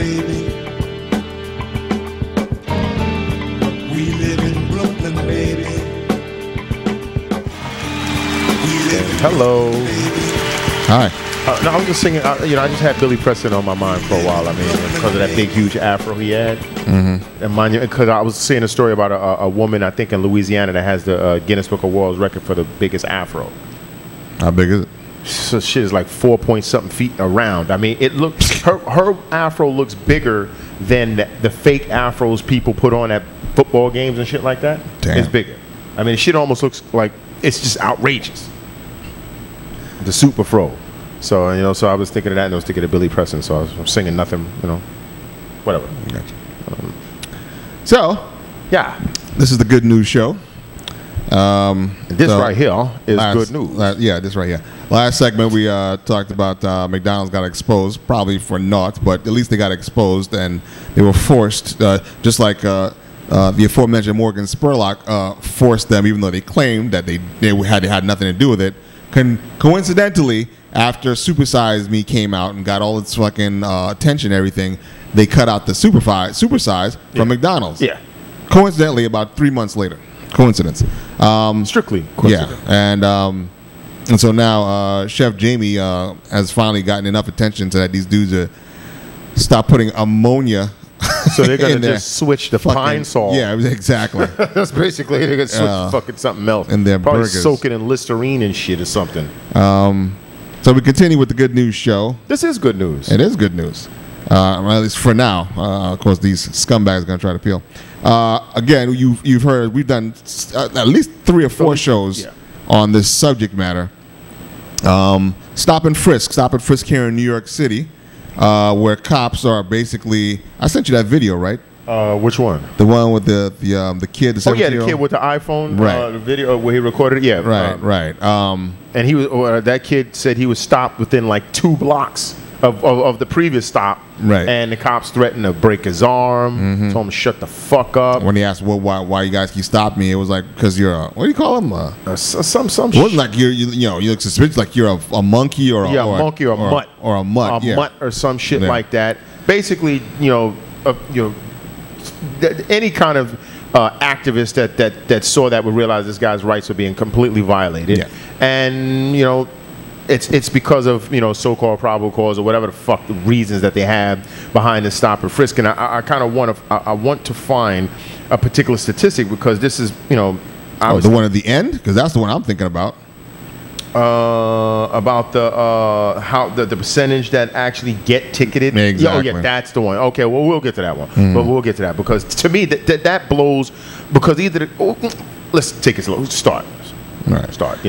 baby. We live in Brooklyn, baby. Hello. Hi. No, I was just singing. I just had Billy Preston on my mind for a while. I mean, because of that big, huge afro he had. Mm-hmm. And mind you, because I was seeing a story about a woman, I think in Louisiana, that has the Guinness Book of World Record for the biggest afro. How big is it? So shit is like 4-point-something feet around. I mean, it looks her afro looks bigger than the fake afros people put on at football games and shit like that. Damn. It's bigger. I mean, shit almost looks like it's just outrageous. The super fro. So so I was thinking of that, and I was thinking of Billy Preston. So I was singing nothing, whatever. Gotcha. So, Yeah, this is the good news show. this right here is good news. Yeah, this right here. Last segment we talked about McDonald's got exposed, probably for naught, but at least they got exposed, and they were forced, just like the aforementioned Morgan Spurlock forced them, even though they claimed that they had nothing to do with it. Coincidentally, after Super Size Me came out and got all its fucking attention and everything, they cut out the Super Size from McDonald's. Yeah. Coincidentally, about 3 months later. Coincidence. Strictly coincidence. Yeah. And so now Chef Jamie has finally gotten enough attention so that these dudes stop putting ammonia. So they're gonna just switch the pine sol. Yeah, exactly. That's basically they're gonna switch fucking something else. And their probably burgers. soak it in Listerine and shit or something. So we continue with the good news show. This is good news. It is good news. Well, at least for now. Of course, these scumbags are going to try to appeal. Again, you've heard we've done at least 3 or 4 shows on this subject matter. Stop and frisk here in New York City, where cops are basically. I sent you that video, right? Which one? The one with the kid. The Oh yeah, the kid with the iPhone. Right. The video where he recorded it. Yeah. Right. And he was. That kid said he was stopped within like 2 blocks of the previous stop. Right. And the cops threatened to break his arm. Mm-hmm. Told him to shut the fuck up. When he asked, "Well, why you guys keep stopping me?" It was like, "Because you're a, what do you call him? Some it wasn't like you look suspicious, like you're a monkey or a monkey or a mutt or a mutt, mutt or some shit like that. Basically, any kind of activist that saw that would realize this guy's rights were being completely violated, and it's because of so-called probable cause or whatever the fuck the reasons that they have behind the stop and frisk. And I kind of want to find a particular statistic because this is the one at the end, because that's the one I'm thinking about. About the percentage that actually get ticketed. Exactly. Oh yeah, that's the one. Okay, well we'll get to that one, but we'll get to that because to me that blows because either let's take it slow. Start. All right. Start.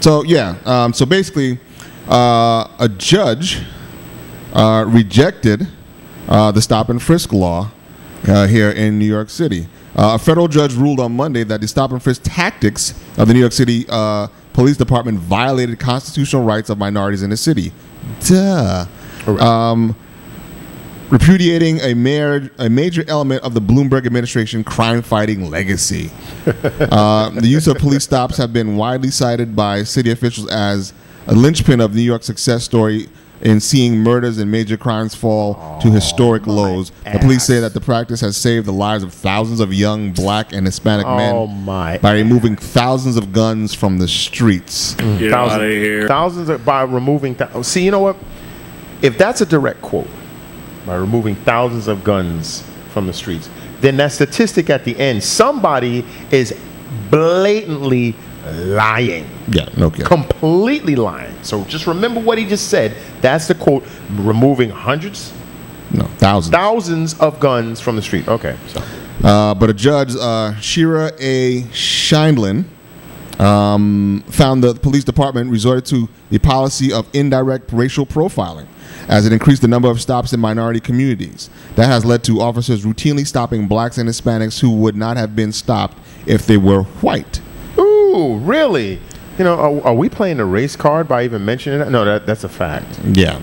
So basically, a judge rejected the stop and frisk law here in New York City. A federal judge ruled on Monday that the stop and frisk tactics of the New York City Police Department violated constitutional rights of minorities in the city. Repudiating a major element of the Bloomberg administration crime-fighting legacy. The use of police stops have been widely cited by city officials as a linchpin of New York's success story in seeing murders and major crimes fall to historic lows. The police say that the practice has saved the lives of thousands of young black and Hispanic men by removing thousands of guns from the streets. Get out of here. By removing. See, you know what? If that's a direct quote, by removing thousands of guns from the streets, then that statistic at the end, somebody is blatantly lying. Yeah, no kidding. Completely lying. So just remember what he just said. That's the quote. Removing thousands of guns from the street. Okay. So. But a judge, Shira A. Scheindlin, found the police department resorted to the policy of indirect racial profiling as it increased the number of stops in minority communities. That has led to officers routinely stopping blacks and Hispanics who would not have been stopped if they were white. Ooh, really? Are we playing the race card by even mentioning that? No, that's a fact. Yeah.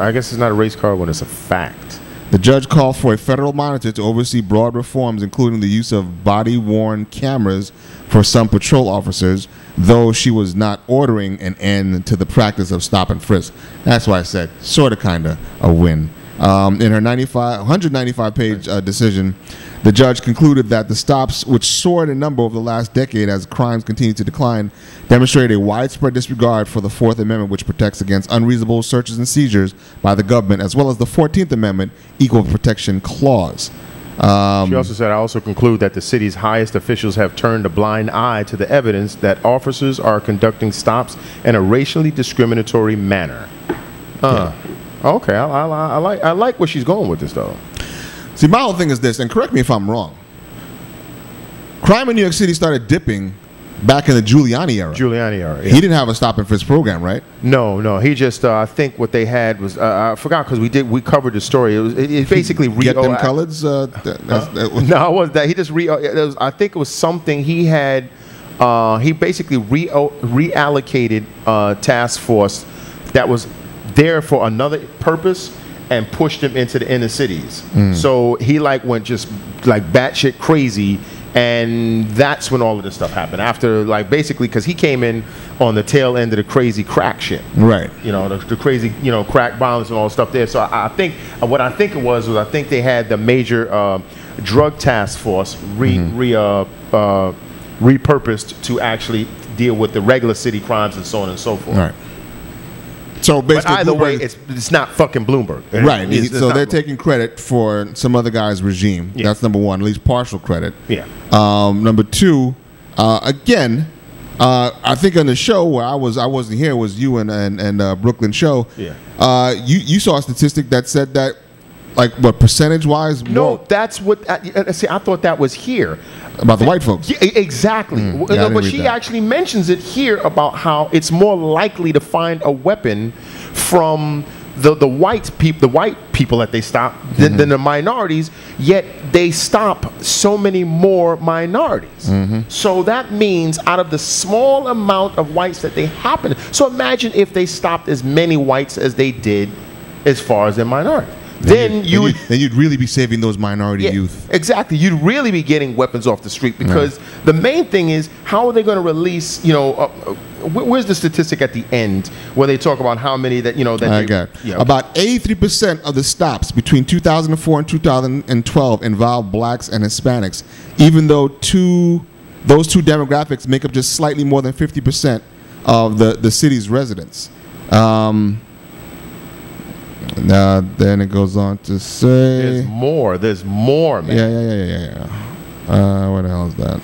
I guess it's not a race card when it's a fact. The judge called for a federal monitor to oversee broad reforms, including the use of body-worn cameras for some patrol officers, though she was not ordering an end to the practice of stop and frisk. That's why I said sort of kind of a win. In her 195-page decision, the judge concluded that the stops, which soared in number over the last decade as crimes continued to decline, demonstrate a widespread disregard for the Fourth Amendment, which protects against unreasonable searches and seizures by the government, as well as the 14th Amendment Equal Protection Clause. She also said, I also conclude that the city's highest officials have turned a blind eye to the evidence that officers are conducting stops in a racially discriminatory manner. Okay, I like where she's going with this, though. See, my whole thing is this, and correct me if I'm wrong. Crime in New York City started dipping back in the Giuliani era. Yeah. He didn't have a stop and frisk program, right? No. He just, I think what they had was, I forgot because we covered the story. It basically get them coloreds. No, it wasn't that. He just I think it was something he had. He basically reallocated task force that was there for another purpose and pushed them into the inner cities. So he went just batshit crazy, and that's when all of this stuff happened. After basically because he came in on the tail end of the crazy crack shit, right? The crazy crack violence and all the stuff there. So I think what I think it was I think they had the major drug task force repurposed to actually deal with the regular city crimes and so on and so forth. Right. So basically, but either way, it's not fucking Bloomberg, right? So they're taking credit for some other guy's regime. Yeah. That's number one, at least partial credit. Yeah. Number two, again, I think on the show where I wasn't here, was you and Brooklyn show. Yeah. You saw a statistic that said that, what percentage wise? No, that's what. See, I thought that was here. About the white folks. Yeah, exactly. But she actually mentions it here about how it's more likely to find a weapon from the white people that they stop than the minorities, yet they stop so many more minorities. So that means out of the small amount of whites that they happen. So imagine if they stopped as many whites as they did as far as their minority. Then you'd really be saving those minority youth. Exactly. You'd really be getting weapons off the street because the main thing is, how are they going to release, where's the statistic at the end where they talk about how many that, about 83% of the stops between 2004 and 2012 involved blacks and Hispanics, even though those two demographics make up just slightly more than 50% of the city's residents. Now, then it goes on to say... There's more, man. Yeah. What the hell is that?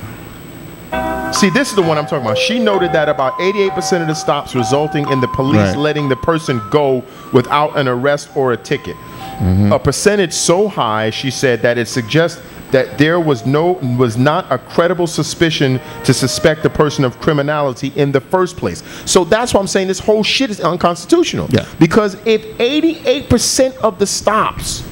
See, this is the one I'm talking about. She noted that about 88% of the stops resulting in the police letting the person go without an arrest or a ticket. A percentage so high, she said, that it suggests that there was not a credible suspicion to suspect the person of criminality in the first place. So that's why I'm saying this whole shit is unconstitutional. Yeah. Because if 88% of the stops,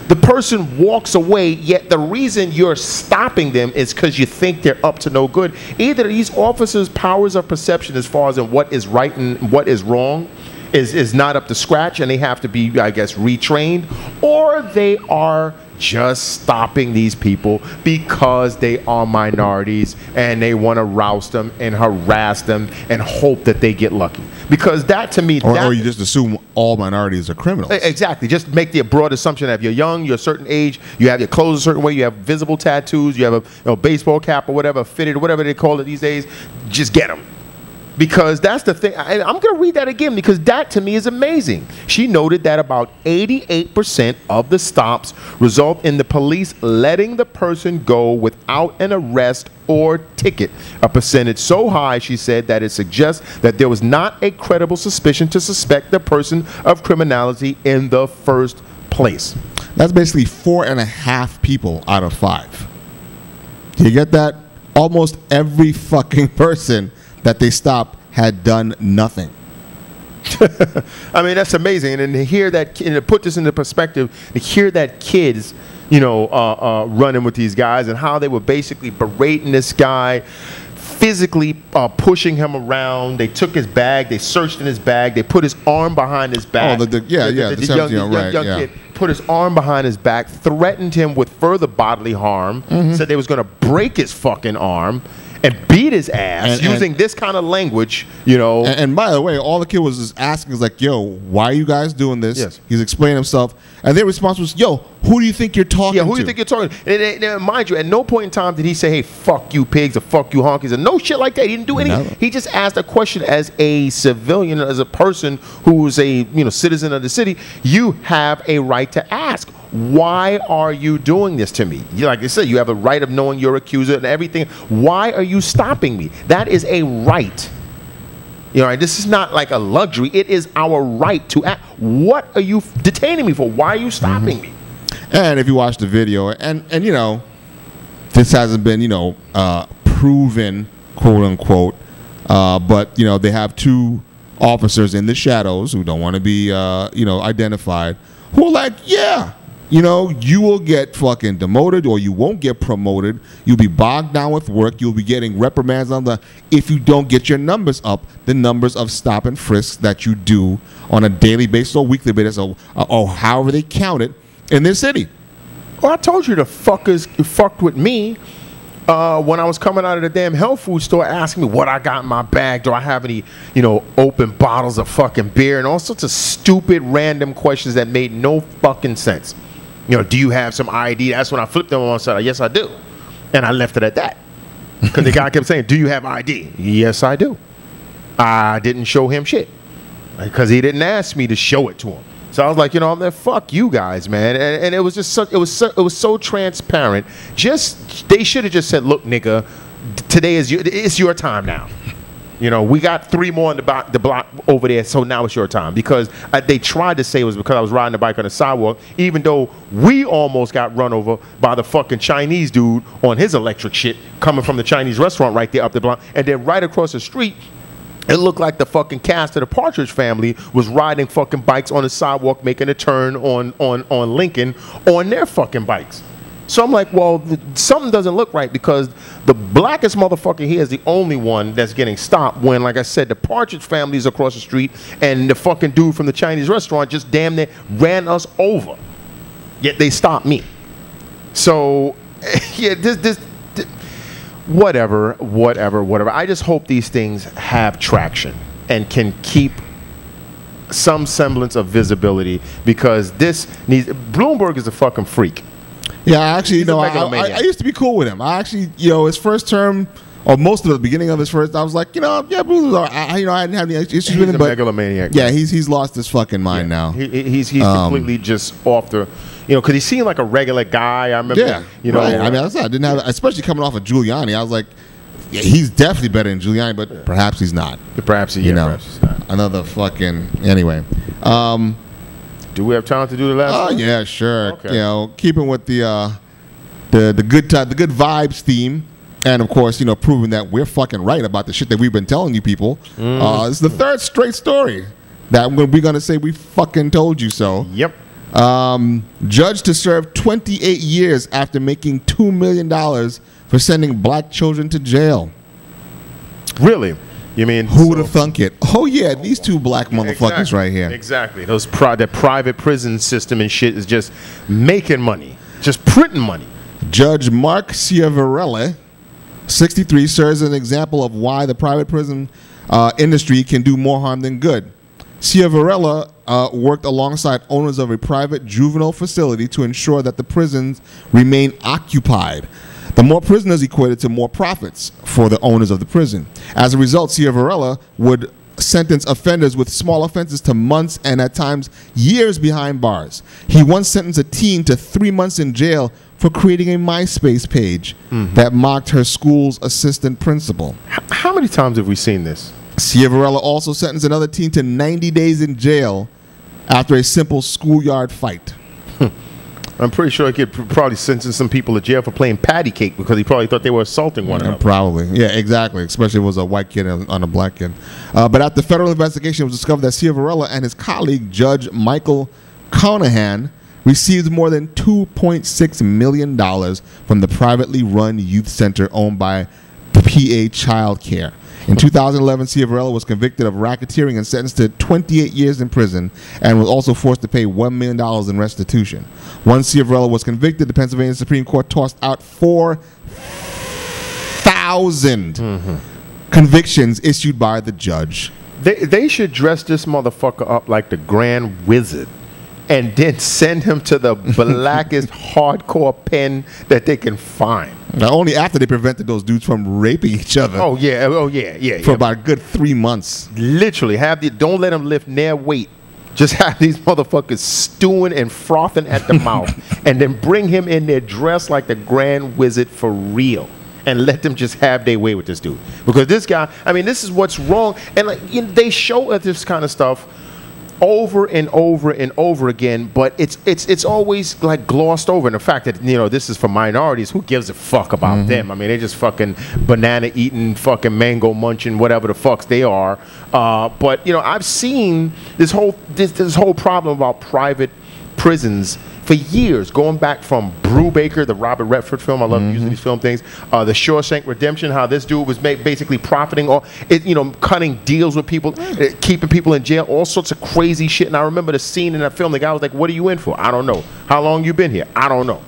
the person walks away, yet the reason you're stopping them is because you think they're up to no good, either these officers' powers of perception as far as in what is right and what is wrong is not up to scratch, and they have to be, I guess, retrained, or they are just stopping these people because they are minorities and they want to roust them and harass them and hope that they get lucky. Because that, to me, or you just assume all minorities are criminals. Exactly. Just make the broad assumption that if you're young, you're a certain age, you have your clothes a certain way, you have visible tattoos, you have a baseball cap or whatever, fitted, or whatever they call it these days, just get them. Because that's the thing. I'm going to read that again because that to me is amazing. She noted that about 88% of the stops result in the police letting the person go without an arrest or ticket. A percentage so high, she said, that it suggests that there was not a credible suspicion to suspect the person of criminality in the first place. That's basically 4.5 people out of 5. Do you get that? Almost every fucking person that they stopped had done nothing. I mean, that's amazing. And to hear that, and to put this into perspective, to hear that kids, running with these guys and how they were basically berating this guy, physically pushing him around. They took his bag, they searched in his bag, they put his arm behind his back. Oh, the young kid put his arm behind his back, threatened him with further bodily harm, said they was going to break his fucking arm. and beat his ass using this kind of language, you know. And by the way, all the kid was just asking is like, yo, why are you guys doing this? Yes. He's explaining himself. And their response was, yo, who do you think you're talking to? Yeah, who do you think you're talking to? And mind you, at no point in time did he say, hey, fuck you pigs or fuck you honkies, and no shit like that. He didn't do anything. No. He just asked a question as a civilian, as a person who is a citizen of the city. You have a right to ask, why are you doing this to me? Like I said, you have a right of knowing your accuser and everything. Why are you stopping me? That is a right. This is not like a luxury. It is our right to act. What are you detaining me for? Why are you stopping me? And if you watch the video, and this hasn't been, proven, quote unquote, but, they have two officers in the shadows who don't want to be, identified, who are like, yeah, you will get fucking demoted or you won't get promoted. You'll be bogged down with work. You'll be getting reprimands if you don't get your numbers up, the numbers of stop and frisks that you do on a daily basis or weekly basis or however they count it in this city. Well, I told you the fuckers fucked with me when I was coming out of the damn health food store asking me what I got in my bag. Do I have any, open bottles of fucking beer and all sorts of stupid random questions that made no fucking sense. Do you have some ID? That's when I flipped them on one side. Yes, I do. And I left it at that. Because the guy kept saying, do you have ID? Yes, I do. I didn't show him shit. Because he didn't ask me to show it to him. So I was like, I'm there, fuck you guys, man. And it was just it was so transparent. They should have just said, look, nigga, today it's your time now. We got 3 more on the block over there, so now it's your time. Because they tried to say it was because I was riding the bike on the sidewalk, even though we almost got run over by the fucking Chinese dude on his electric shit coming from the Chinese restaurant right there up the block. And then right across the street, it looked like the fucking cast of the Partridge Family was riding fucking bikes on the sidewalk, making a turn on Lincoln on their fucking bikes. So I'm like, well, something doesn't look right because the blackest motherfucker here is the only one that's getting stopped when, like I said, the Partridge Family is across the street and the fucking dude from the Chinese restaurant just damn near ran us over. Yet they stopped me. So, yeah, this whatever. I just hope these things have traction and can keep some semblance of visibility because Bloomberg is a fucking freak. Yeah, actually, I used to be cool with him. I actually, his first term, or most of the beginning of his first, I was like, Blue's all right. I didn't have any issues with him. He's a megalomaniac. Yeah, he's lost his fucking mind now. He's completely just off the, because he seemed like a regular guy. I remember, right. I mean, I didn't have, especially coming off of Giuliani. I was like, yeah, he's definitely better than Giuliani, but perhaps he's not. Perhaps he's not. Another fucking, anyway. Do we have time to do the last one? Oh, yeah, sure. Okay. Keeping with the good vibes theme, and of course, proving that we're fucking right about the shit that we've been telling you people. This is the third straight story that we're going to say we fucking told you so. Yep. Judge to serve 28 years after making $2 million for sending black children to jail. Really? You mean who would have thunk it? Oh yeah, these two black motherfuckers right here. Exactly. That private prison system and shit is just making money, just printing money. Judge Mark Ciavarella, 63, serves as an example of why the private prison industry can do more harm than good. Ciavarella worked alongside owners of a private juvenile facility to ensure that the prisons remain occupied. The more prisoners equated to more profits for the owners of the prison. As a result, Ciavarella would sentence offenders with small offenses to months and at times years behind bars. He once sentenced a teen to 3 months in jail for creating a MySpace page that mocked her school's assistant principal. How many times have we seen this? Ciavarella also sentenced another teen to 90 days in jail after a simple schoolyard fight. I'm pretty sure he could probably sentence some people to jail for playing patty cake because he probably thought they were assaulting one another. Probably. Yeah, exactly. Especially if it was a white kid on a black kid. But after federal investigation, it was discovered that Ciavarella and his colleague, Judge Michael Conahan, received more than $2.6 million from the privately run youth center owned by PA Child Care. In 2011, Ciavarella was convicted of racketeering and sentenced to 28 years in prison and was also forced to pay $1 million in restitution. Once Ciavarella was convicted, the Pennsylvania Supreme Court tossed out $4,000 convictions issued by the judge. They should dress this motherfucker up like the Grand Wizard and then send him to the blackest hardcore pen that they can find. Now, only after they prevented those dudes from raping each other. Oh yeah. For about a good 3 months. Literally, don't let them lift near weight. Just have these motherfuckers stewing and frothing at the mouth, and then bring him in there dressed like the Grand Wizard for real, and let them just have their way with this dude. Because this guy, I mean, this is what's wrong, and like they show us this kind of stuff over and over and over again, but it's always like glossed over. And the fact that this is for minorities, who gives a fuck about them? I mean, they just fucking banana eating, fucking mango munching, whatever the fucks they are. But I've seen this whole problem about private prisons for years, going back from Brubaker, the Robert Redford film. I love using these film things. The Shawshank Redemption, how this dude was basically profiting, or cutting deals with people, keeping people in jail, all sorts of crazy shit. And I remember the scene in that film. The guy was like, "What are you in for?" "I don't know." "How long you been here?" "I don't know."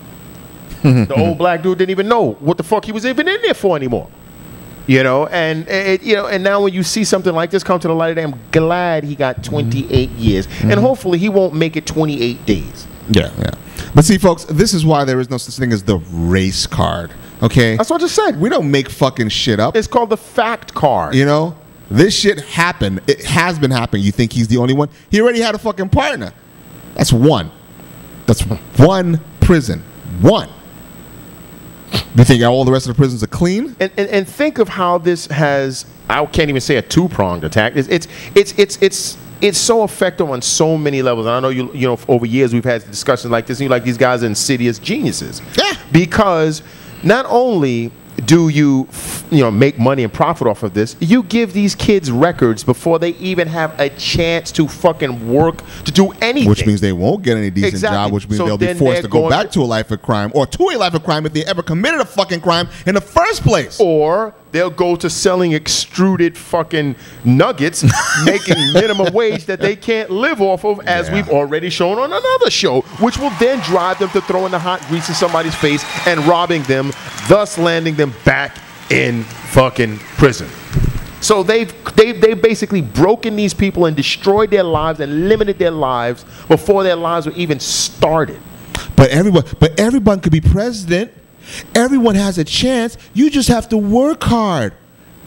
The old black dude didn't even know what the fuck he was even in there for anymore. And now when you see something like this come to the light, I'm glad he got 28 years, and hopefully he won't make it 28 days. Yeah. But see, folks, this is why there is no such thing as the race card. Okay? That's what I just said. We don't make fucking shit up. It's called the fact card. This shit happened. It has been happening. You think he's the only one? He already had a fucking partner. That's one. That's one prison. One. You think all the rest of the prisons are clean? And think of how this has, I can't even say a two-pronged attack. It's so effective on so many levels. And I know over years we've had discussions like this, and these guys are insidious geniuses. Yeah. Because not only do you make money and profit off of this, you give these kids records before they even have a chance to fucking work, to do anything. Which means they won't get any decent job, which means they'll be forced to go back to a life of crime, or to a life of crime if they ever committed a fucking crime in the first place. Or they'll go to selling extruded fucking nuggets, making minimum wage that they can't live off of, as we've already shown on another show, which will then drive them to throwing the hot grease in somebody's face and robbing them, thus landing them back in fucking prison. So they've basically broken these people and destroyed their lives and limited their lives before their lives were even started. But everyone could be president. Everyone has a chance. You just have to work hard.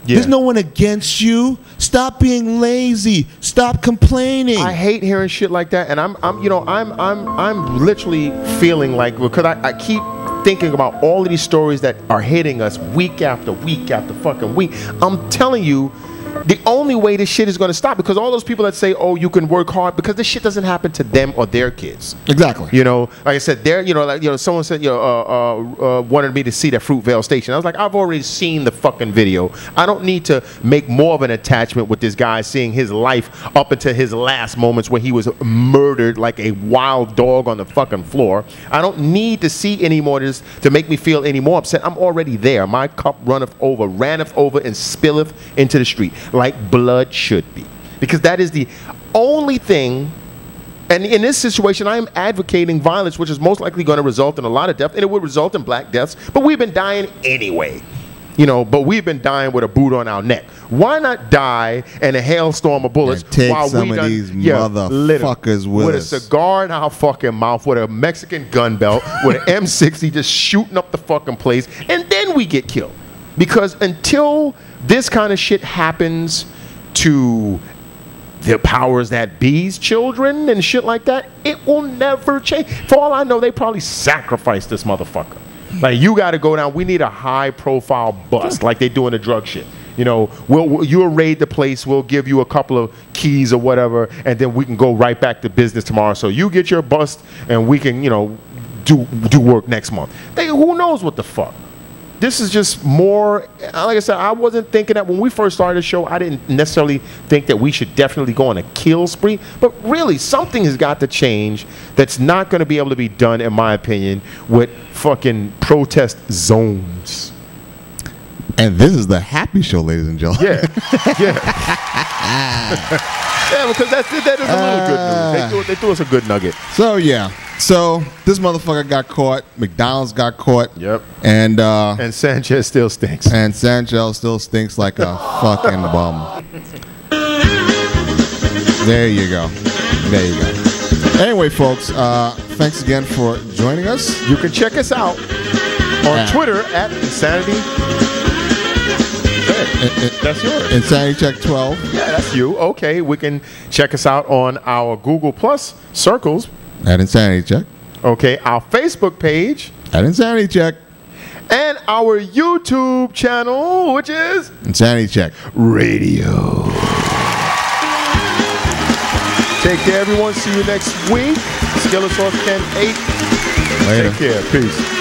Yeah. There's no one against you. Stop being lazy. Stop complaining. I hate hearing shit like that, and I'm literally feeling like, because I keep thinking about all of these stories that are hitting us week after week after fucking week. I'm telling you, the only way this shit is going to stop, because all those people that say, "Oh, you can work hard," because this shit doesn't happen to them or their kids. Exactly. Like I said, someone said, wanted me to see that Fruitvale Station. I was like, I've already seen the fucking video. I don't need to make more of an attachment with this guy seeing his life up until his last moments where he was murdered like a wild dog on the fucking floor. I don't need to see any more of this to make me feel any more upset. I'm already there. My cup ranneth over, and spilleth into the street, like blood should be. Because that is the only thing. And in this situation, I am advocating violence, which is most likely going to result in a lot of death, and it would result in black deaths. But we've been dying anyway. But we've been dying with a boot on our neck. Why not die in a hailstorm of bullets while some of these motherfuckers with a cigar in our fucking mouth, with a Mexican gun belt, with an M60 just shooting up the fucking place, and then we get killed? Because until this kind of shit happens to the powers that be's children and shit like that, it will never change. For all I know, they probably sacrificed this motherfucker. Like, you got to go down. We need a high-profile bust, like they do in the drug shit. You'll raid the place. We'll give you a couple of keys or whatever, and then we can go right back to business tomorrow. So you get your bust, and we can, do work next month. Who knows what the fuck? This is just more, like I said, I wasn't thinking that when we first started the show. I didn't necessarily think that we should definitely go on a kill spree. But really, something has got to change that's not going to be able to be done, in my opinion, with fucking protest zones. And this is the happy show, ladies and gentlemen. Yeah. Yeah, because that is a little good news. They threw us a good nugget. So, yeah. So this motherfucker got caught. McDonald's got caught. Yep. And Sanchez still stinks. And Sanchez still stinks like a fucking bum. There you go. There you go. Anyway, folks, thanks again for joining us. You can check us out on Twitter at Insanity. That's yours. Insanity Check 12. Yeah, that's you. Okay, we can check us out on our Google Plus circles. At Insanity Check. Okay, our Facebook page. At Insanity Check. And our YouTube channel, which is Insanity Check Radio. Take care, everyone. See you next week. Skillet Sauce Ken 8. Later. Take care. Peace.